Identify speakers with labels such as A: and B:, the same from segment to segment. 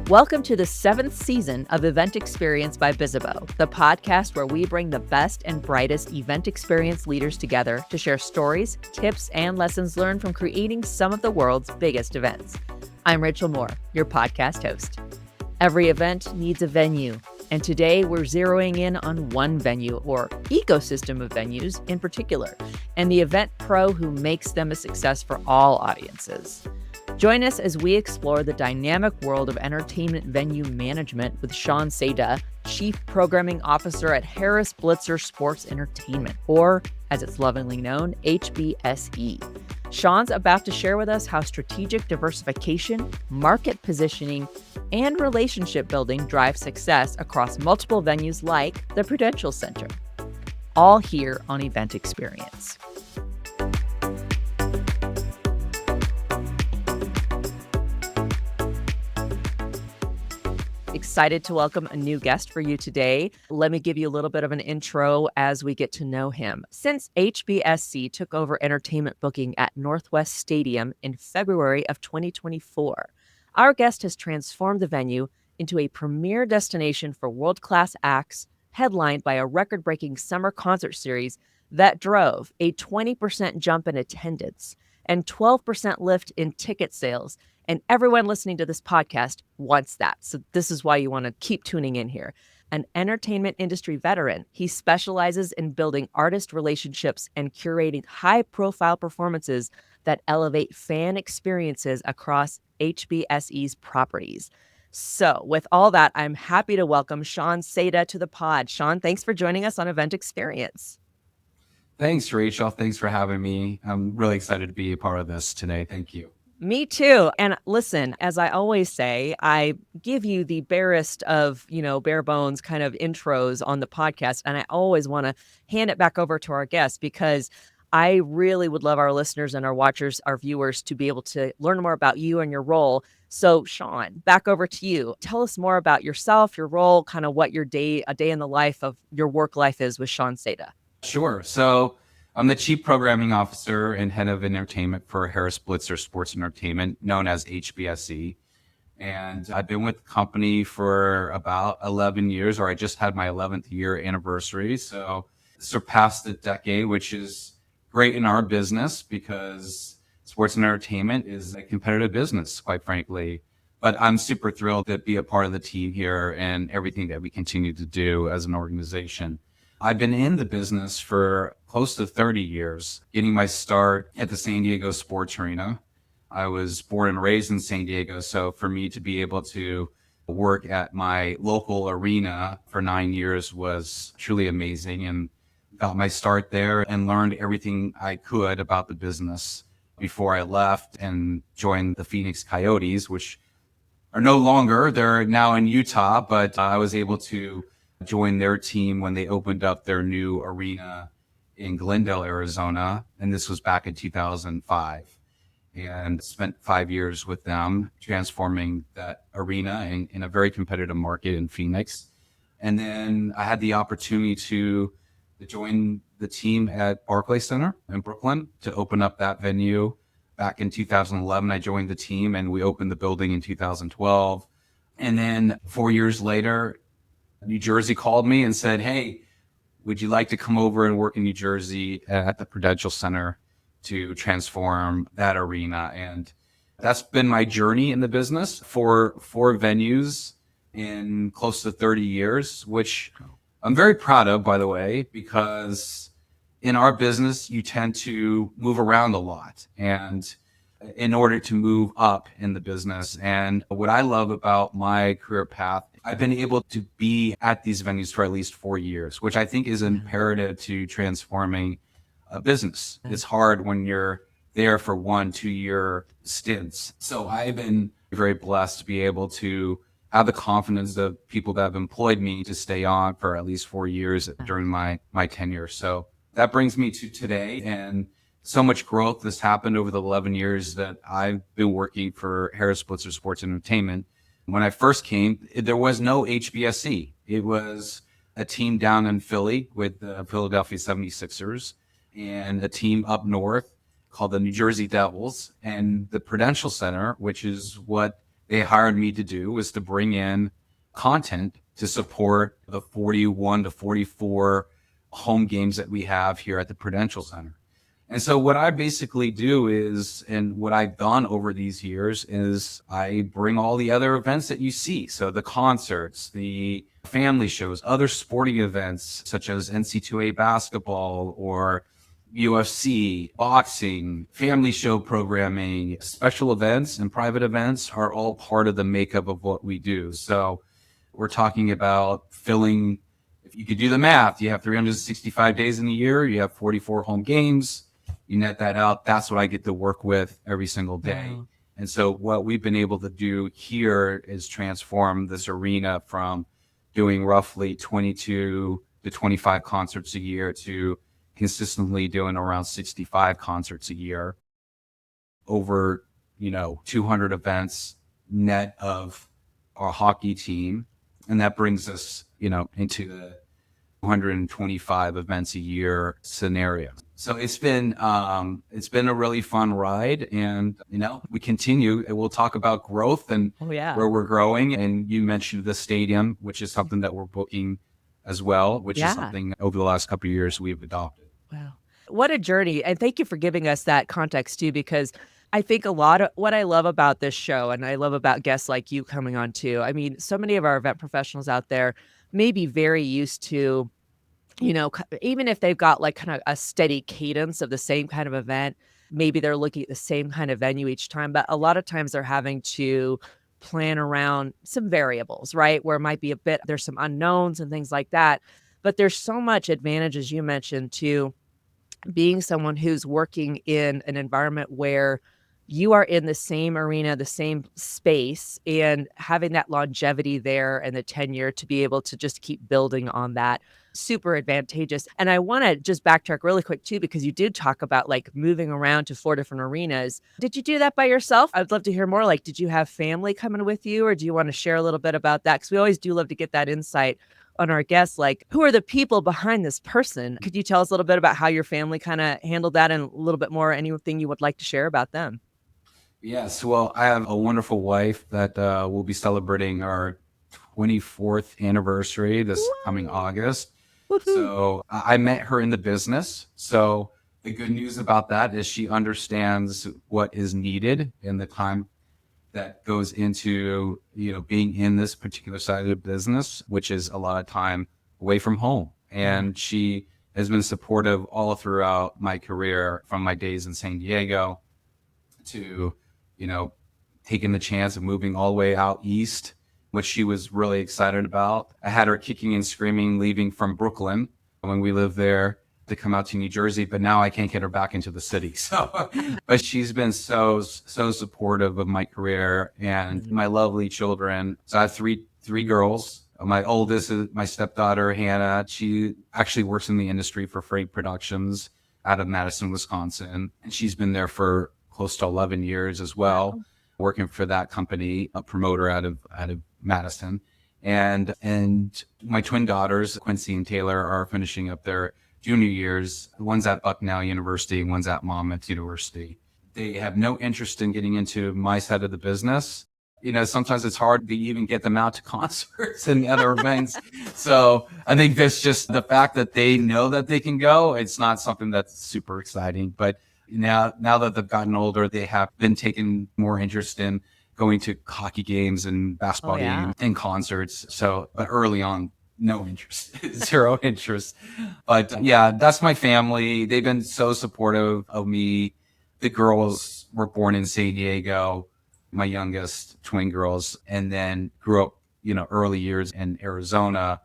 A: Welcome to the 7th season of Event Experience by Bizzabo, the podcast where we bring the best and brightest event experience leaders together to share stories, tips, and lessons learned from creating some of the world's biggest events. I'm Rachel Moore, your podcast host. Every event needs a venue, and today we're zeroing in on one venue or ecosystem of venues in particular, and the event pro who makes them a success for all audiences. Join us as we explore the dynamic world of entertainment venue management with Saadeh, Chief Programming Officer at Harris Blitzer Sports Entertainment, or as it's lovingly known, HBSE. Sean's about to share with us how strategic diversification, market positioning, and relationship building drive success across multiple venues like the Prudential Center. All here on Event Experience. Excited to welcome a new guest for you today. Let me give you a little bit of an intro as we get to know him. Since HBSE took over entertainment booking at Northwest Stadium in February of 2024, our guest has transformed the venue into a premier destination for world-class acts, headlined by a record-breaking summer concert series that drove a 20% jump in attendance and 12% lift in ticket sales. And everyone listening to this podcast wants that. So this is why you want to keep tuning in here. An entertainment industry veteran, he specializes in building artist relationships and curating high-profile performances that elevate fan experiences across HBSE's properties. So with all that, I'm happy to welcome Saadeh to the pod. Sean, thanks for joining us on Event Experience.
B: Thanks, Rachel. Thanks for having me. I'm really excited to be a part of this today. Thank you.
A: Me too. And listen, as I always say, I give you the barest of, bare bones kind of intros on the podcast. And I always want to hand it back over to our guests because I really would love our listeners and our watchers, our viewers to be able to learn more about you and your role. So Sean, back over to you. Tell us more about yourself, your role, kind of what a day in the life of your work life is with Saadeh.
B: Sure. So I'm the Chief Programming Officer and Head of Entertainment for Harris Blitzer Sports Entertainment, known as HBSE. And I've been with the company for about 11 years, or I just had my 11th year anniversary. So surpassed the decade, which is great in our business because sports and entertainment is a competitive business, quite frankly. But I'm super thrilled to be a part of the team here and everything that we continue to do as an organization. I've been in the business for close to 30 years, getting my start at the San Diego Sports Arena. I was born and raised in San Diego, so for me to be able to work at my local arena for 9 years was truly amazing, and got my start there and learned everything I could about the business before I left and joined the Phoenix Coyotes, which are no longer, they're now in Utah, but I was able to join their team when they opened up their new arena in Glendale, Arizona. And this was back in 2005. And spent 5 years with them transforming that arena in a very competitive market in Phoenix. And then I had the opportunity to join the team at Barclays Center in Brooklyn to open up that venue. Back in 2011, I joined the team and we opened the building in 2012. And then 4 years later, New Jersey called me and said, hey, would you like to come over and work in New Jersey at the Prudential Center to transform that arena? And that's been my journey in the business for 4 venues in close to 30 years, which I'm very proud of, by the way, because in our business, you tend to move around a lot and in order to move up in the business. And what I love about my career path, I've been able to be at these venues for at least 4 years, which I think is imperative to transforming a business. It's hard when you're there for 1-2 year stints. So I've been very blessed to be able to have the confidence of people that have employed me to stay on for at least 4 years during my tenure. So that brings me to today, and so much growth has happened over the 11 years that I've been working for Harris Blitzer Sports Entertainment. When I first came, there was no HBSE. It was a team down in Philly with the Philadelphia 76ers and a team up north called the New Jersey Devils, and the Prudential Center, which is what they hired me to do was to bring in content to support the 41 to 44 home games that we have here at the Prudential Center. And so what I basically do is, and what I've done over these years is I bring all the other events that you see. So the concerts, the family shows, other sporting events such as NC2A basketball or UFC, boxing, family show programming, special events and private events are all part of the makeup of what we do. So we're talking about filling, if you could do the math, you have 365 days in the year, you have 44 home games, you net that out. That's what I get to work with every single day.
A: Wow.
B: And so what we've been able to do here is transform this arena from doing roughly 22 to 25 concerts a year to consistently doing around 65 concerts a year, over 200 events net of our hockey team, and that brings us into the 225 events a year scenario. So it's been a really fun ride, and we continue, and we'll talk about growth and
A: Oh, yeah.
B: where we're growing. And you mentioned the stadium, which is something that we're booking as well, which is
A: Yeah.
B: something over the last couple of years we've adopted.
A: Wow. What a journey. And thank you for giving us that context too, because I think a lot of what I love about this show, and I love about guests like you coming on too. I mean, so many of our event professionals out there may be very used to, even if they've got like kind of a steady cadence of the same kind of event, maybe they're looking at the same kind of venue each time, but a lot of times they're having to plan around some variables, right? Where it might be there's some unknowns and things like that. But there's so much advantage, as you mentioned, to being someone who's working in an environment where you are in the same arena, the same space, and having that longevity there and the tenure to be able to just keep building on that, super advantageous. And I want to just backtrack really quick too, because you did talk about like moving around to 4 different arenas. Did you do that by yourself? I'd love to hear more. Like, did you have family coming with you, or do you want to share a little bit about that? Because we always do love to get that insight on our guests, like, who are the people behind this person? Could you tell us a little bit about how your family kind of handled that, and a little bit more, anything you would like to share about them?
B: Yes, well, I have a wonderful wife that will be celebrating our 24th anniversary this coming August.
A: Woohoo.
B: So I met her in the business. So the good news about that is she understands what is needed in the time that goes into being in this particular side of the business, which is a lot of time away from home. And she has been supportive all throughout my career, from my days in San Diego to taking the chance of moving all the way out east, which she was really excited about. I had her kicking and screaming, leaving from Brooklyn when we lived there to come out to New Jersey, but now I can't get her back into the city. So, but she's been so supportive of my career and my lovely children. So I have three girls. My oldest is my stepdaughter, Hannah. She actually works in the industry for freight productions out of Madison, Wisconsin. And she's been there for close to 11 years as well, working for that company, a promoter out of Madison. And my twin daughters, Quincy and Taylor, are finishing up their junior years. One's at Bucknell University, one's at Monmouth University. They have no interest in getting into my side of the business. Sometimes it's hard to even get them out to concerts and other events. So I think that's just the fact that they know that they can go. It's not something that's super exciting, but now that they've gotten older, they have been taking more interest in going to hockey games and basketball games and concerts. So, but early on, no interest, zero interest. But yeah, that's my family. They've been so supportive of me. The girls were born in San Diego, my youngest twin girls, and then grew up, early years in Arizona.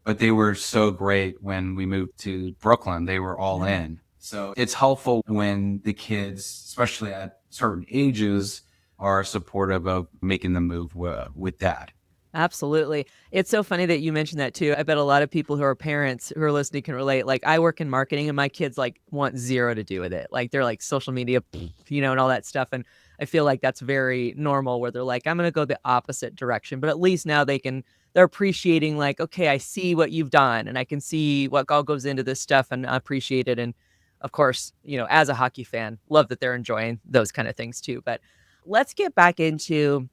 B: But they were so great when we moved to Brooklyn. They were all in. So it's helpful when the kids, especially at certain ages, are supportive of making the move with dad.
A: Absolutely. It's so funny that you mentioned that too. I bet a lot of people who are parents who are listening can relate. Like, I work in marketing and my kids like want zero to do with it. Like, they're like social media, and all that stuff. And I feel like that's very normal, where they're like, I'm going to go the opposite direction. But at least now they're appreciating, like, okay, I see what you've done and I can see what all goes into this stuff and I appreciate it. And of course, as a hockey fan, love that they're enjoying those kind of things too. But let's get back into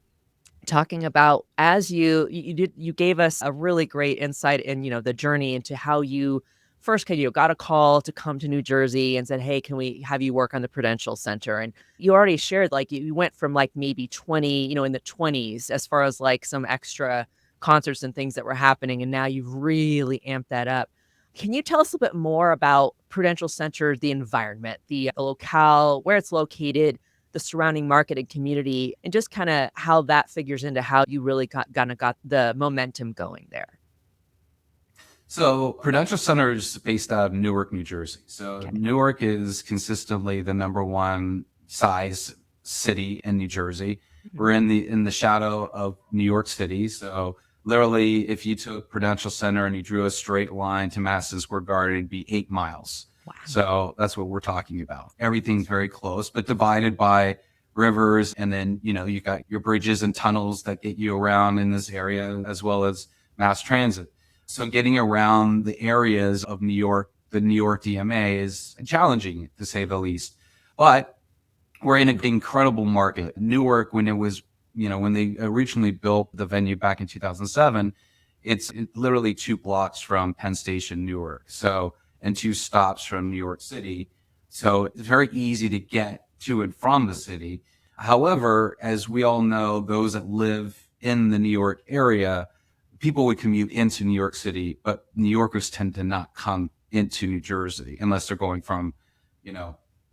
A: talking about as you gave us a really great insight in, the journey into how you first got a call to come to New Jersey and said, "Hey, can we have you work on the Prudential Center?" And you already shared like you went from like maybe 20, in the 20s as far as like some extra concerts and things that were happening, and now you've really amped that up. Can you tell us a bit more about Prudential Center, the environment, the locale, where it's located, the surrounding market and community, and just kind of how that figures into how you really got the momentum going there?
B: So Prudential Center is based out of Newark, New Jersey. So
A: Okay.
B: Newark is consistently the number one size city in New Jersey.
A: Mhm.
B: We're in the shadow of New York City. So literally, if you took Prudential Center and you drew a straight line to Madison Square Garden, it'd be 8 miles.
A: Wow.
B: So that's what we're talking about. Everything's very close, but divided by rivers. And then, you got your bridges and tunnels that get you around in this area, as well as mass transit. So getting around the areas of New York, the New York DMA, is challenging to say the least. But we're in an incredible market. Newark, when it was, when they originally built the venue back in 2007, it's literally 2 blocks from Penn Station, Newark. So, and 2 stops from New York City. So it's very easy to get to and from the city. However, as we all know, those that live in the New York area, people would commute into New York City, but New Yorkers tend to not come into New Jersey unless they're going from,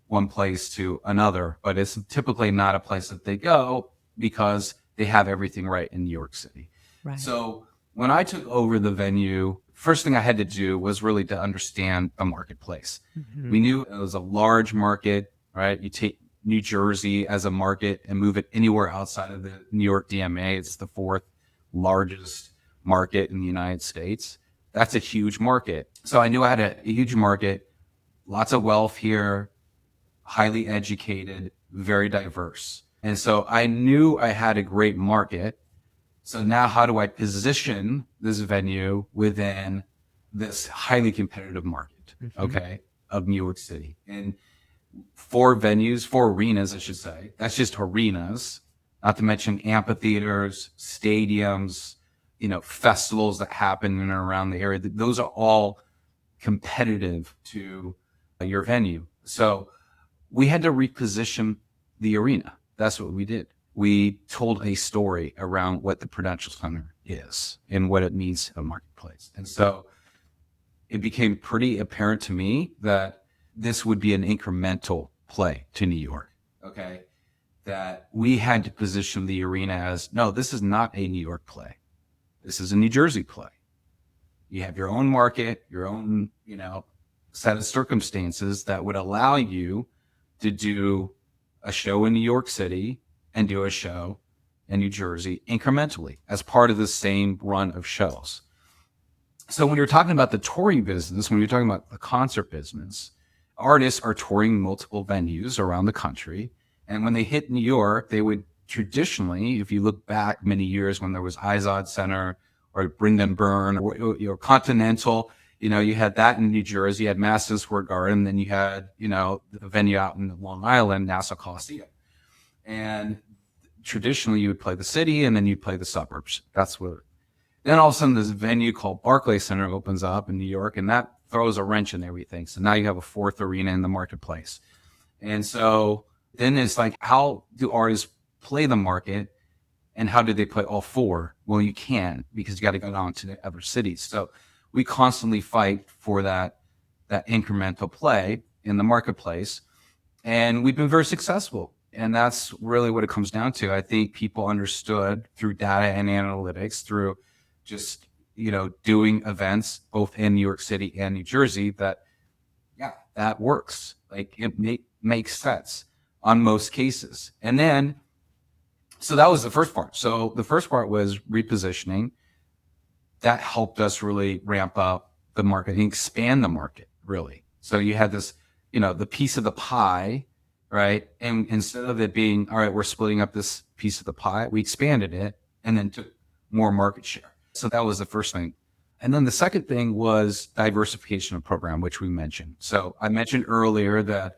B: one place to another. But it's typically not a place that they go because they have everything right in New York City.
A: Right.
B: So when I took over the venue, first thing I had to do was really to understand the marketplace.
A: Mhm.
B: We knew it was a large market, right? You take New Jersey as a market and move it anywhere outside of the New York DMA. It's the fourth largest market in the United States. That's a huge market. So I knew I had a huge market, lots of wealth here, highly educated, very diverse. And so I knew I had a great market. So now how do I position this venue within this highly competitive market,
A: Mhm.
B: okay, of New York City? And 4 arenas, I should say. That's just arenas, not to mention amphitheaters, stadiums, festivals that happen in and around the area. Those are all competitive to your venue. So we had to reposition the arena. That's what we did. We told a story around what the Prudential Center is and what it means to the marketplace. And so it became pretty apparent to me that this would be an incremental play to New York. Okay. That we had to position the arena as, no, this is not a New York play. This is a New Jersey play. You have your own market, your own, set of circumstances that would allow you to do a show in New York City and do a show in New Jersey incrementally as part of the same run of shows. So when you're talking about the touring business, when you're talking about the concert business, artists are touring multiple venues around the country. And when they hit New York, they would traditionally, if you look back many years when there was Izod Center or Bring and Burn or Continental, you had that in New Jersey, you had Madison Square Garden, then you had, the venue out in Long Island, Nassau Coliseum. And traditionally you would play the city and then you'd play the suburbs. Then all of a sudden this venue called Barclays Center opens up in New York, and that throws a wrench in everything. So now you have a fourth arena in the marketplace. And so then it's like, how do artists play the market and how do they play all four? Well, you can't, because you got to go down to the other cities. So we constantly fight for that incremental play in the marketplace. And we've been very successful. And that's really what it comes down to. I think people understood through data and analytics, through just, doing events both in New York City and New Jersey, that, yeah, that works. Like it makes sense on most cases. And then, so that was the first part. So the first part was repositioning. That helped us really ramp up the market and expand the market, really. So you had this, the piece of the pie, right? And instead of it being, all right, we're splitting up this piece of the pie, we expanded it and then took more market share. So that was the first thing. And then the second thing was diversification of program, which we mentioned. So I mentioned earlier that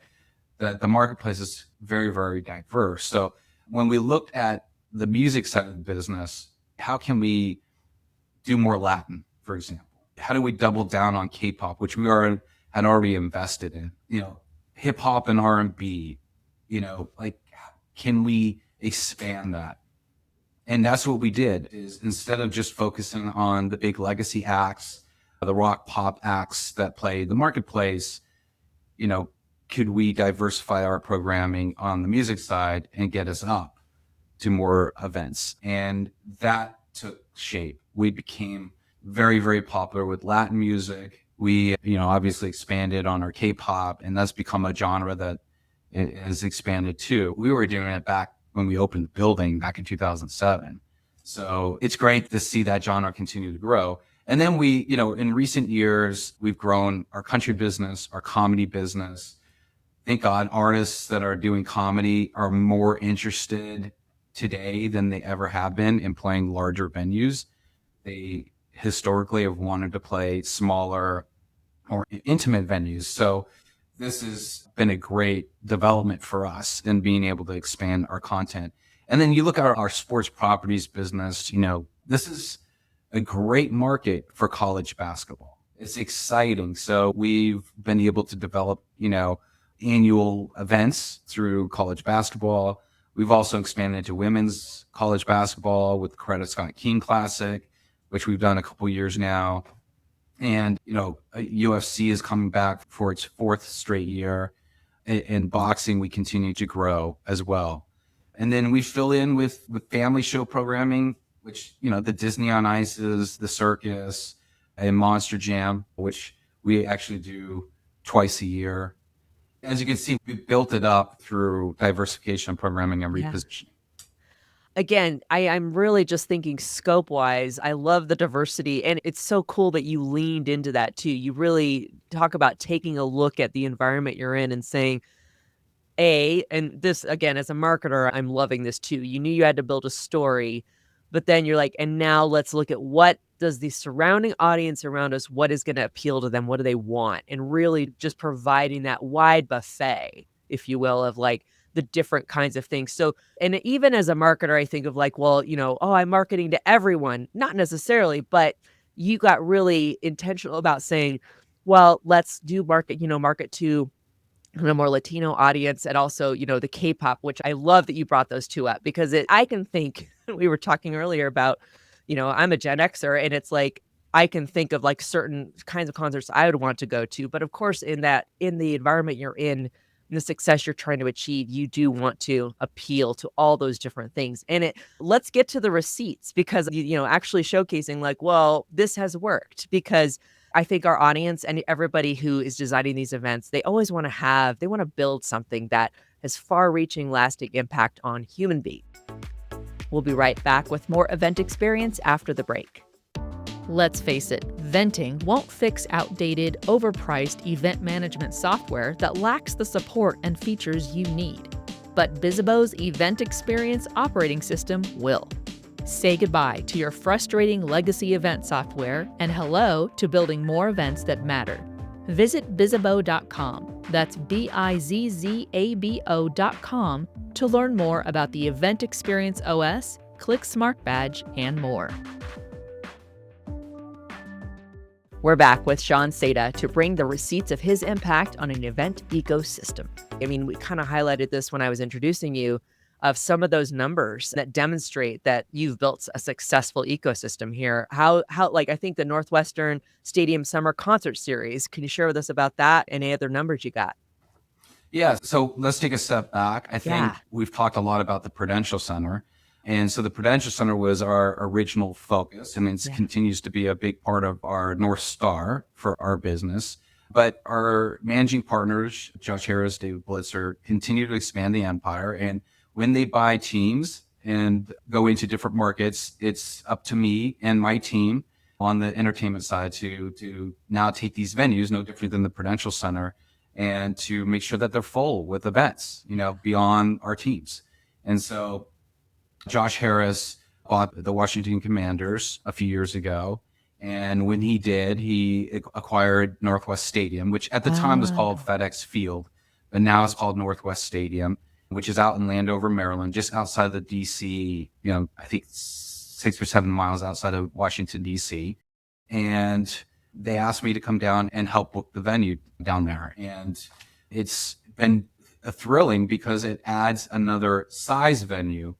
B: the marketplace is very, very diverse. So when we looked at the music side of the business, how can we do more Latin, for example? How do we double down on K-pop, which had already invested in? Hip hop and R&B. Like, can we expand that? And that's what we did. Is instead of just focusing on the big legacy acts, the rock pop acts that play the marketplace, could we diversify our programming on the music side and get us up to more events? And that took shape. We became very, very popular with Latin music. We, obviously expanded on our K-pop, and that's become a genre that it has expanded too. We were doing it back when we opened the building back in 2007. So it's great to see that genre continue to grow. And then we, in recent years, we've grown our country business, our comedy business. Thank God artists that are doing comedy are more interested today than they ever have been in playing larger venues. They historically have wanted to play smaller, more intimate venues. So this has been a great development for us in being able to expand our content. And then you look at our sports properties business, this is a great market for college basketball. It's exciting. So we've been able to develop, annual events through college basketball. We've also expanded into women's college basketball with the Coretta Scott King Classic, which we've done a couple years now. And, UFC is coming back for its 4th straight year. In boxing, we continue to grow as well. And then we fill in with family show programming, which, the Disney on Ices, the circus, and Monster Jam, which we actually do twice a year. As you can see, we built it up through diversification programming and repositioning.
A: Again, I'm really just thinking scope-wise. I love the diversity, and it's so cool that you leaned into that too. You really talk about taking a look at the environment you're in and saying, and this, again, as a marketer, I'm loving this too. You knew you had to build a story, but then you're like, and now let's look at what does the surrounding audience around us, what is going to appeal to them? What do they want? And really just providing that wide buffet, if you will, of like the different kinds of things. So, and even as a marketer, I think of like, well, I'm marketing to everyone. Not necessarily, but you got really intentional about saying, well, let's do market to a more Latino audience, and also, the K-pop, which I love that you brought those two up, because I can think, we were talking earlier about, I'm a Gen Xer, and it's like, I can think of like certain kinds of concerts I would want to go to. But of course, in the environment you're in, the success you're trying to achieve, you do want to appeal to all those different things. And let's get to the receipts, because, actually showcasing like, well, this has worked, because I think our audience and everybody who is designing these events, they always want to build something that has far-reaching, lasting impact on human beings. We'll be right back with more event experience after the break. Let's face it, venting won't fix outdated, overpriced event management software that lacks the support and features you need. But Bizibo's Event Experience operating system will. Say goodbye to your frustrating legacy event software and hello to building more events that matter. Visit Bizibo.com, that's BIZZABO.com, to learn more about the Event Experience OS, Click Smart Badge, and more. We're back with Sean Saadeh to bring the receipts of his impact on an event ecosystem. I mean, we kind of highlighted this when I was introducing you, of some of those numbers that demonstrate that you've built a successful ecosystem here. How like, I think the Northwestern Stadium Summer Concert Series, can you share with us about that and any other numbers you got?
B: Yeah, so let's take a step back. I think we've talked a lot about the Prudential Center. And so the Prudential Center was our original focus, and it continues to be a big part of our North Star for our business. But our managing partners, Josh Harris, David Blitzer, continue to expand the empire. And when they buy teams and go into different markets, it's up to me and my team on the entertainment side to now take these venues, no different than the Prudential Center, and to make sure that they're full with events, beyond our teams. And so Josh Harris bought the Washington Commanders a few years ago. And when he did, he acquired Northwest Stadium, which at the time was called FedEx Field, but now it's called Northwest Stadium. which is out in Landover, Maryland, just outside of the DC, I think 6 or 7 miles outside of Washington, DC. And they asked me to come down and help book the venue down there. And it's been thrilling because it adds another size venue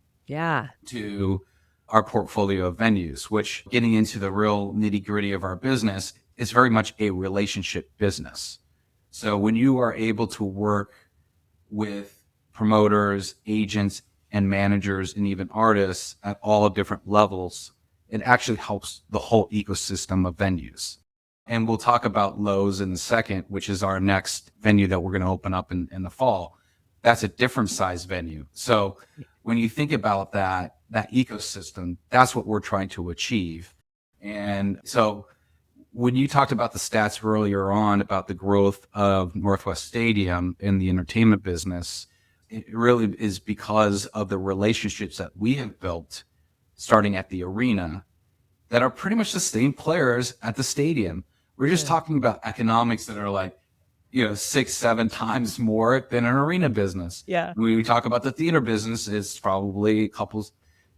B: to our portfolio of venues, which, getting into the real nitty gritty of our business, is very much a relationship business. So when you are able to work with promoters, agents, and managers, and even artists at all different levels, it actually helps the whole ecosystem of venues. And we'll talk about Lowe's in a second, which is our next venue that we're going to open up in the fall. That's a different size venue. So when you think about that ecosystem, that's what we're trying to achieve. And so when you talked about the stats earlier on about the growth of Northwest Stadium in the entertainment business, it really is because of the relationships that we have built starting at the arena that are pretty much the same players at the stadium. We're just talking about economics that are like, 6-7 times more than an arena business.
A: Yeah.
B: When we talk about the theater business, it's probably a couple,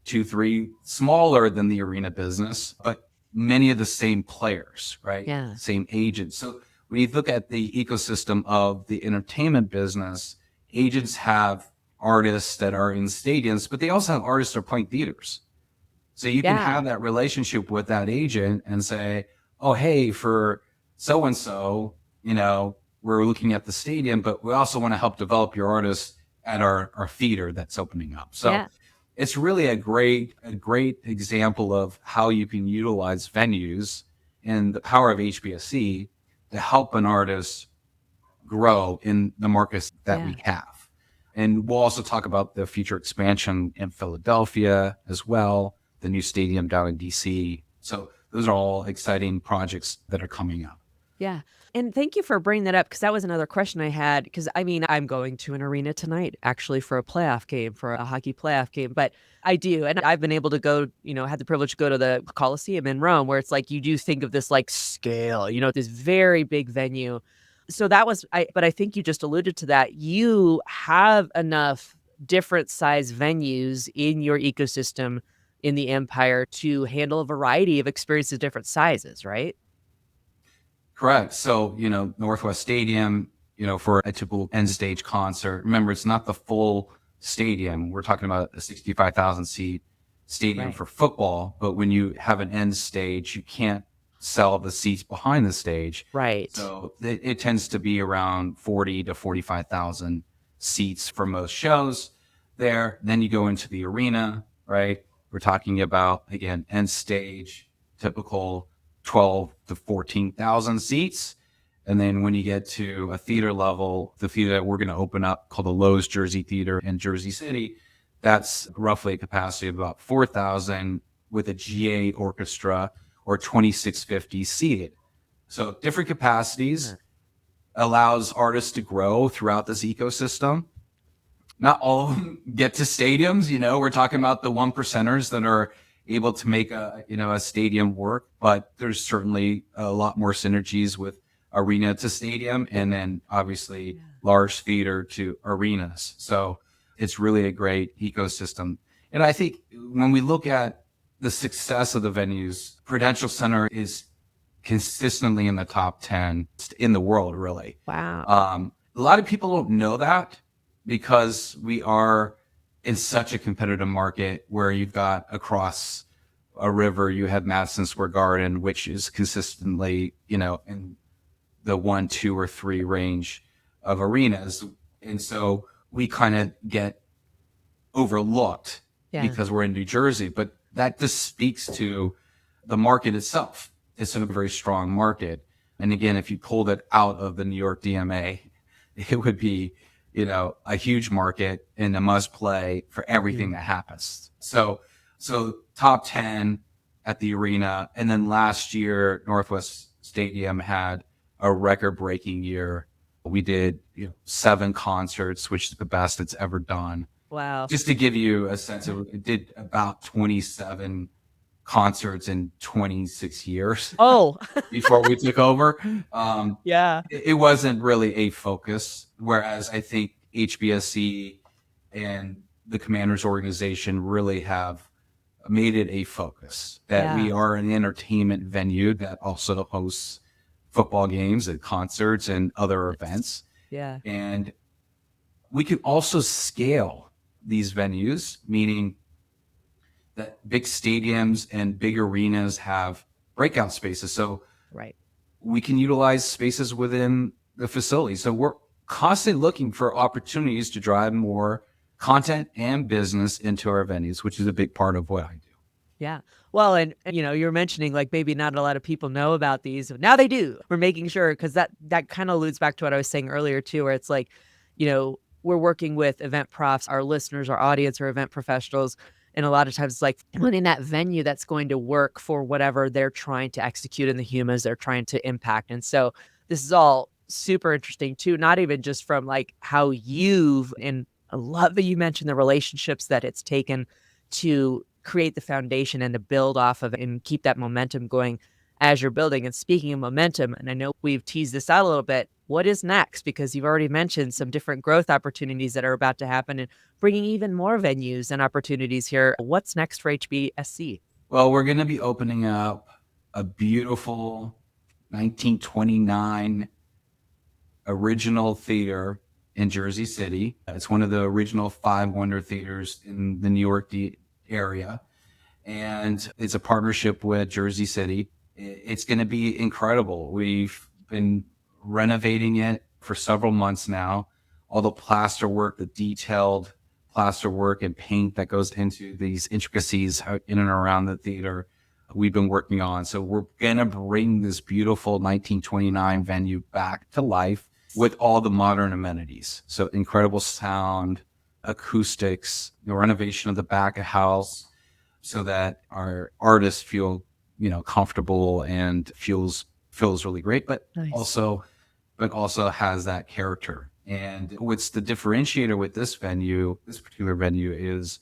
B: 2-3 smaller than the arena business, but many of the same players, right?
A: Yeah.
B: Same agents. So when you look at the ecosystem of the entertainment business, agents have artists that are in stadiums, but they also have artists that are playing theaters. So you can have that relationship with that agent and say, oh, hey, for so-and-so, we're looking at the stadium, but we also want to help develop your artists at our theater that's opening up. So it's really a great example of how you can utilize venues and the power of HBSE to help an artist grow in the markets that we have. And we'll also talk about the future expansion in Philadelphia as well, the new stadium down in DC. So those are all exciting projects that are coming up.
A: Yeah. And thank you for bringing that up, because that was another question I had. Because I'm going to an arena tonight, actually, for a playoff game, for a hockey playoff game. But I do. And I've been able to go, had the privilege to go to the Coliseum in Rome, where it's like you do think of this like scale, this very big venue. So that was, but I think you just alluded to that. You have enough different size venues in your ecosystem in the empire to handle a variety of experiences, different sizes, right?
B: Correct. So, Northwest Stadium, for a typical end stage concert, remember, it's not the full stadium. We're talking about a 65,000 seat stadium for football. But when you have an end stage, you can't sell the seats behind the stage.
A: Right.
B: So it tends to be around 40 to 45,000 seats for most shows there. Then you go into the arena, right? We're talking about, again, end stage, typical 12 to 14,000 seats. And then when you get to a theater level, the theater that we're going to open up called the Lowe's Jersey Theater in Jersey City, that's roughly a capacity of about 4,000 with a GA orchestra or 2,650 seated. So different capacities allows artists to grow throughout this ecosystem. Not all of them get to stadiums. We're talking about the 1%ers that are able to make a stadium work, but there's certainly a lot more synergies with arena to stadium, and then obviously large theater to arenas. So it's really a great ecosystem. And I think when we look at the success of the venues, Prudential Center is consistently in the top 10 in the world, really.
A: Wow.
B: A lot of people don't know that because we are in such a competitive market where you've got across a river, you have Madison Square Garden, which is consistently, in the 1, 2, or 3 range of arenas. And so we kind of get overlooked because we're in New Jersey, but that just speaks to the market itself. It's a very strong market. And again, if you pulled it out of the New York DMA, it would be, a huge market and a must play for everything that happens. So top 10 at the arena. And then last year, Northwest Stadium had a record breaking year. We did 7 concerts, which is the best it's ever done.
A: Wow.
B: Just to give you a sense of it, did about 27 concerts in 26 years.
A: Oh,
B: before we took over.
A: yeah.
B: It wasn't really a focus. Whereas I think HBSE and the Commanders organization really have made it a focus that we
A: Yeah.
B: are an entertainment venue that also hosts football games and concerts and other events.
A: Yeah.
B: And we can also scale these venues, meaning that big stadiums and big arenas have breakout spaces. So
A: Right.
B: we can utilize spaces within the facility. So we're constantly looking for opportunities to drive more content and business into our venues, which is a big part of what I do.
A: Yeah. Well, and you were mentioning like maybe not a lot of people know about these. Now they do. We're making sure because that kind of alludes back to what I was saying earlier too, where it's like, we're working with event profs, our listeners, our audience, are event professionals. And a lot of times it's like finding that venue that's going to work for whatever they're trying to execute in the humans they're trying to impact. And so this is all super interesting too, not even just from like how and I love that you mentioned the relationships that it's taken to create the foundation and to build off of and keep that momentum going as you're building. And speaking of momentum, and I know we've teased this out a little bit, what is next? Because you've already mentioned some different growth opportunities that are about to happen and bringing even more venues and opportunities here. What's next for HBSC?
B: Well, we're going to be opening up a beautiful 1929 original theater in Jersey City. It's one of the original 5 Wonder Theaters in the New York area. And it's a partnership with Jersey City. It's going to be incredible. We've been renovating it for several months now. All the plaster work, the detailed plaster work and paint that goes into these intricacies in and around the theater, we've been working on. So we're going to bring this beautiful 1929 venue back to life with all the modern amenities. So incredible sound, acoustics, the renovation of the back of house, so that our artists feel, comfortable and feels really great, but
A: Nice.
B: also has that character. And what's the differentiator with this particular venue is,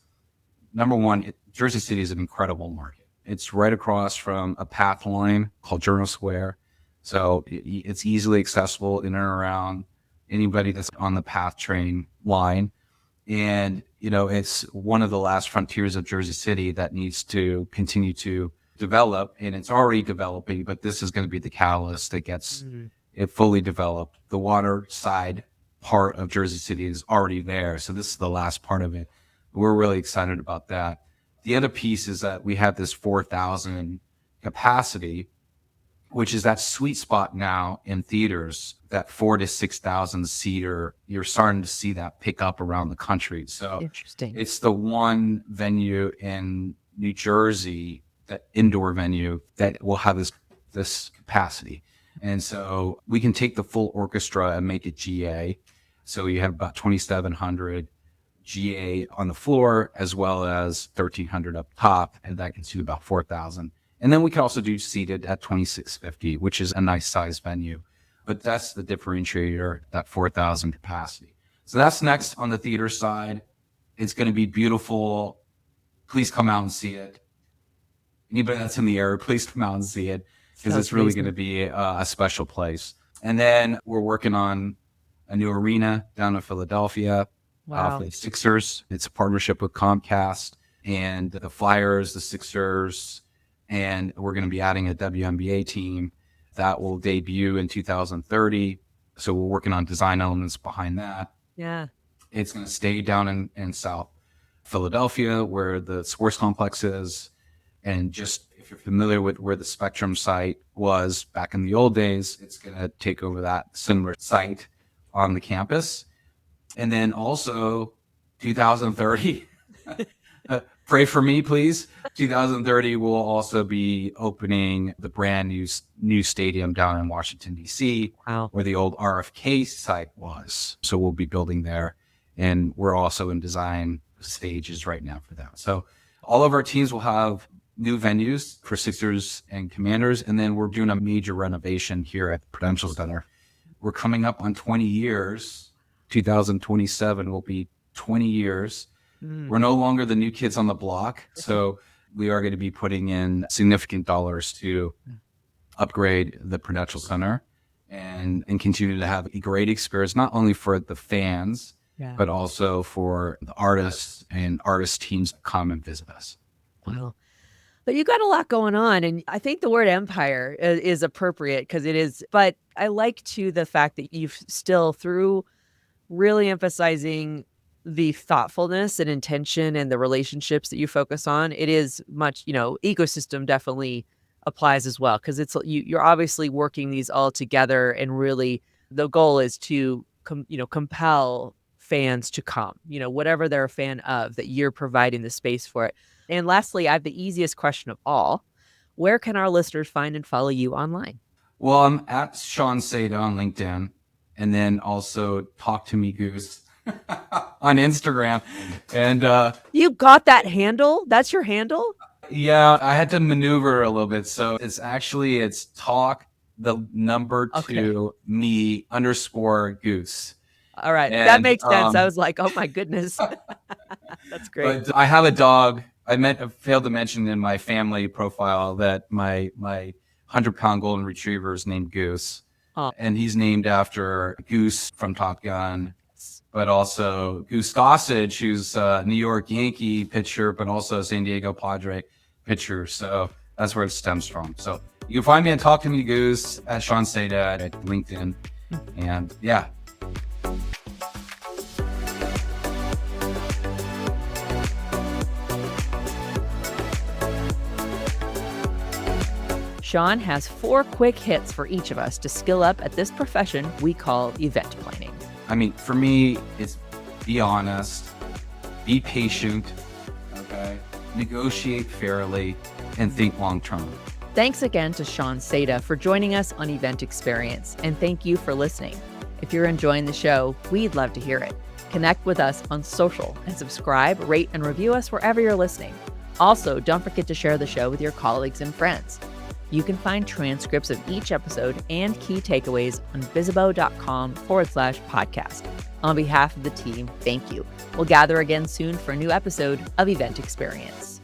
B: number one, Jersey City is an incredible market. It's right across from a path line called Journal Square. So it's easily accessible in and around anybody that's on the PATH train line. And, it's one of the last frontiers of Jersey City that needs to continue to develop. And it's already developing, but this is going to be the catalyst that gets it fully developed. The water side part of Jersey City is already there. So this is the last part of it. We're really excited about that. The other piece is that we have this 4,000 capacity, which is that sweet spot now in theaters, that 4,000 to 6,000 seater. You're starting to see that pick up around the country. So
A: Interesting.
B: it's the one venue in New Jersey, that indoor venue, that will have this capacity. And so we can take the full orchestra and make it GA. So you have about 2,700 GA on the floor, as well as 1,300 up top, and that can suit about 4,000. And then we can also do seated at 2,650, which is a nice size venue. But that's the differentiator, that 4,000 capacity. So that's next on the theater side. It's going to be beautiful. Please come out and see it. Anybody that's in the area, please come out and see it, because it's really going to be a special place. And then we're working on a new arena down in Philadelphia.
A: Wow.
B: For the Sixers. It's a partnership with Comcast and the Flyers, the Sixers, and we're going to be adding a WNBA team that will debut in 2030. So we're working on design elements behind that.
A: Yeah.
B: It's going to stay down in South Philadelphia, where the sports complex is. And just if you're familiar with where the Spectrum site was back in the old days, it's going to take over that similar site on the campus. And then also 2030, pray for me, please. 2030 will also be opening the brand new stadium down in Washington, D.C.,
A: Wow.
B: where the old RFK site was. So we'll be building there. And we're also in design stages right now for that. So all of our teams will have new venues for Sixers and Commanders. And then we're doing a major renovation here at the Prudential Center. We're coming up on 20 years. 2027 will be 20 years. We're no longer the new kids on the block. So we are going to be putting in significant dollars to upgrade the Prudential Center and continue to have a great experience, not only for the fans, but also for the artists and artist teams that come and visit us.
A: Wow. But you got a lot going on. And I think the word empire is appropriate because it is. But I like too the fact that you've still, through really emphasizing the thoughtfulness and intention and the relationships that you focus on, it is much, ecosystem definitely applies as well. Because you're obviously working these all together, and really the goal is to compel fans to come, whatever they're a fan of, that you're providing the space for it. And lastly, I have the easiest question of all. Where can our listeners find and follow you online?
B: Well, I'm at Sean Saadeh on LinkedIn, and then also Talk to Me Goose on Instagram. And
A: you got that handle? That's your handle?
B: Yeah, I had to maneuver a little bit. So it's talk the number 2 me _ goose.
A: All right. And that makes sense. I was like, oh my goodness. That's great.
B: But I have a dog. I failed to mention in my family profile that my 100-pound golden retriever is named Goose. And he's named after Goose from Top Gun, but also Goose Gossage, who's a New York Yankee pitcher, but also a San Diego Padre pitcher. So that's where it stems from. So you can find me and Talk to Me Goose at Sean Saadeh at LinkedIn. And yeah.
A: Sean has 4 quick hits for each of us to skill up at this profession we call event planning.
B: I mean, for me, it's be honest, be patient, okay, negotiate fairly, and think long-term.
A: Thanks again to Sean Saadeh for joining us on Event Experience, and thank you for listening. If you're enjoying the show, we'd love to hear it. Connect with us on social and subscribe, rate, and review us wherever you're listening. Also, don't forget to share the show with your colleagues and friends. You can find transcripts of each episode and key takeaways on bizzabo.com/podcast. On behalf of the team, thank you. We'll gather again soon for a new episode of Event Experience.